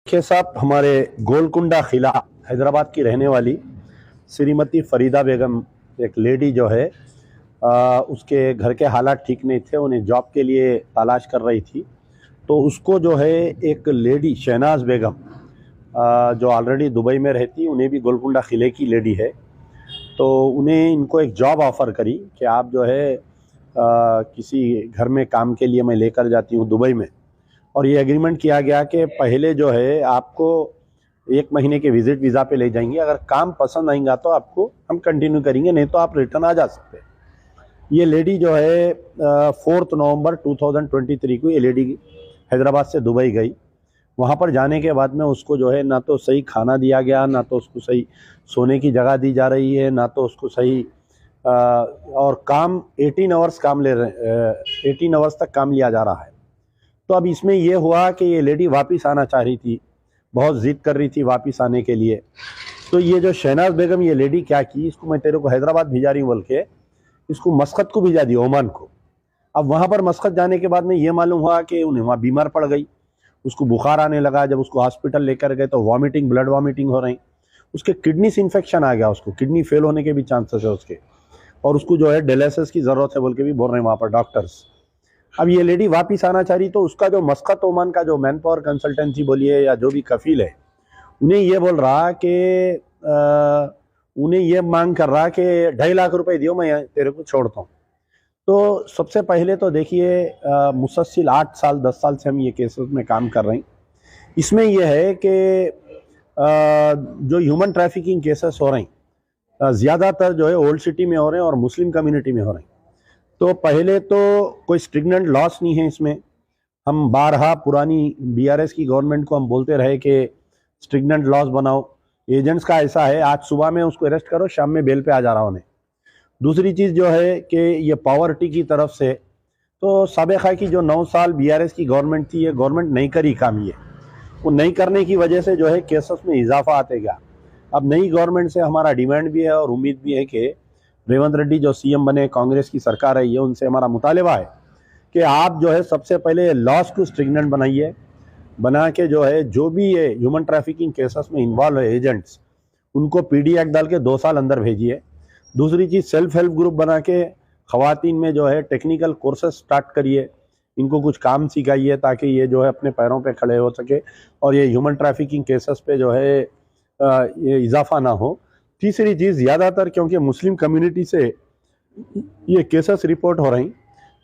के साथ हमारे गोलकुंडा किला हैदराबाद की रहने वाली श्रीमती फरीदा बेगम, एक लेडी जो है उसके घर के हालात ठीक नहीं थे, उन्हें जॉब के लिए तलाश कर रही थी। तो उसको जो है एक लेडी शहनाज बेगम जो ऑलरेडी दुबई में रहती, उन्हें भी गोलकुंडा किले की लेडी है, तो उन्हें इनको एक जॉब ऑफ़र करी कि आप जो है किसी घर में काम के लिए मैं लेकर जाती हूँ दुबई में। और ये एग्रीमेंट किया गया कि पहले जो है आपको 1 महीने के विजिट वीज़ा पे ले जाएंगे, अगर काम पसंद आएगा तो आपको हम कंटिन्यू करेंगे, नहीं तो आप रिटर्न आ जा सकते हैं। ये लेडी जो है 4 नवंबर 2023 को ये लेडी हैदराबाद से दुबई गई। वहाँ पर जाने के बाद में उसको जो है ना तो सही खाना दिया गया, ना तो उसको सही सोने की जगह दी जा रही है, ना तो उसको सही और काम 18 आवर्स काम ले रहे 18 आवर्स तक काम लिया जा रहा है। तो अब इसमें ये हुआ कि ये लेडी वापस आना चाह रही थी, बहुत ज़िद कर रही थी वापस आने के लिए। तो ये जो शहनाज बेगम ये लेडी क्या की, इसको मैं तेरे को हैदराबाद भिजा रही हूँ बोल के इसको मस्कत को भिजा दी, ओमान को। अब वहाँ पर मस्कत जाने के बाद में ये मालूम हुआ कि उन्हें वहाँ बीमार पड़ गई, उसको बुखार आने लगा। जब उसको हॉस्पिटल लेकर गए तो वॉमिटिंग, ब्लड वॉमिटिंग हो रही, उसके किडनी से इन्फेक्शन आ गया, उसको किडनी फेल होने के भी चांसेस है उसके, और उसको जो है डायलिसिस की ज़रूरत है बोल के भी बोल रहे हैं वहाँ पर डॉक्टर्स। अब ये लेडी वापस आना चाह रही, तो उसका जो मस्कत ओमान का जो मैन पावर कंसल्टेंसी बोलिए या जो भी कफील है, उन्हें ये बोल रहा कि उन्हें ये मांग कर रहा कि 2.5 लाख रुपए दियो, मैं तेरे को छोड़ता हूँ। तो सबसे पहले तो देखिए मुसलसल 8 साल 10 साल से हम ये केसेस में काम कर रहे हैं। इसमें यह है कि जो ह्यूमन ट्रैफिकिंग केसेस हो रहे हैं ज़्यादातर जो है ओल्ड सिटी में हो रहे हैं और मुस्लिम कम्युनिटी में हो रहे हैं। तो पहले तो कोई स्ट्रिगनेंट लॉस नहीं है इसमें। हम बारहा पुरानी बीआरएस की गवर्नमेंट को हम बोलते रहे कि स्ट्रिगनेंट लॉस बनाओ। एजेंट्स का ऐसा है, आज सुबह में उसको अरेस्ट करो, शाम में बेल पे आ जा रहा उन्हें। दूसरी चीज़ जो है कि ये पावर्टी की तरफ से, तो साबिक़ा की जो 9 साल बीआरएस की गवर्नमेंट थी, ये गवर्नमेंट नहीं करी काम, ये वो नहीं करने की वजह से जो है केसेस में इजाफा आते गया। अब नई गवर्नमेंट से हमारा डिमांड भी है और उम्मीद भी है कि रेवंत रेड्डी जो सीएम बने, कांग्रेस की सरकार है, ये उनसे हमारा मुतालिबा है कि आप जो है सबसे पहले लॉस को स्ट्रिगनेंट बनाइए, बना के जो है जो भी ये ह्यूमन ट्रैफिकिंग केसेस में इन्वॉल्व है एजेंट्स, उनको पीडी एक्ट डाल के 2 साल अंदर भेजिए। दूसरी चीज़ सेल्फ हेल्प ग्रुप बना के ख़वातीन में जो है टेक्निकल कोर्सेज स्टार्ट करिए, इनको कुछ काम सिखाइए ताकि ये जो है अपने पैरों पे खड़े हो सके और ये ह्यूमन ट्रैफिकिंग केसेस पे जो है ये इजाफा ना हो। तीसरी चीज़, ज़्यादातर क्योंकि मुस्लिम कम्युनिटी से ये केसेस रिपोर्ट हो रही,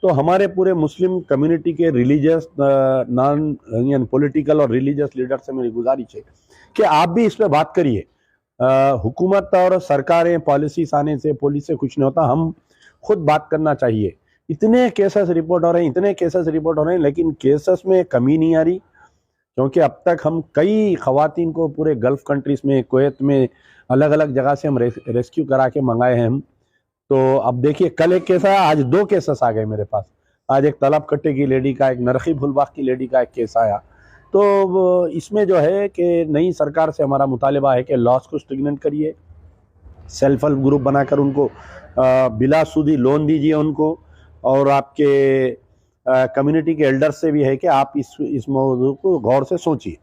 तो हमारे पूरे मुस्लिम कम्युनिटी के रिलीजियस नॉन पॉलिटिकल और रिलीजियस लीडर से मेरी गुजारिश है कि आप भी इस पर बात करिए। हुकूमत और सरकारें पॉलिसीज आने से, पुलिस से कुछ नहीं होता, हम खुद बात करना चाहिए। इतने केसेस रिपोर्ट हो रहे हैं, इतने केसेस रिपोर्ट हो रहे हैं, लेकिन केसेस में कमी नहीं आ रही, क्योंकि अब तक हम कई ख़वातीन को पूरे गल्फ़ कंट्रीज़ में, कुवैत में, अलग अलग जगह से हम रेस्क्यू करा के मंगाए हैं हम। तो अब देखिए कल एक केस आया, आज 2 केसेस आ गए मेरे पास। आज एक तलब कट्टे की लेडी का, एक नरखी फुलबाग की लेडी का एक केस आया। तो इसमें जो है कि नई सरकार से हमारा मुतालिबा है कि लॉस को स्ट्रिगनेंट करिए, सेल्फ हेल्प ग्रुप बनाकर उनको बिला सूदी लोन दीजिए उनको, और आपके कम्युनिटी के एल्डर्स से भी है कि आप इस मौजू को गौर से सोचिए।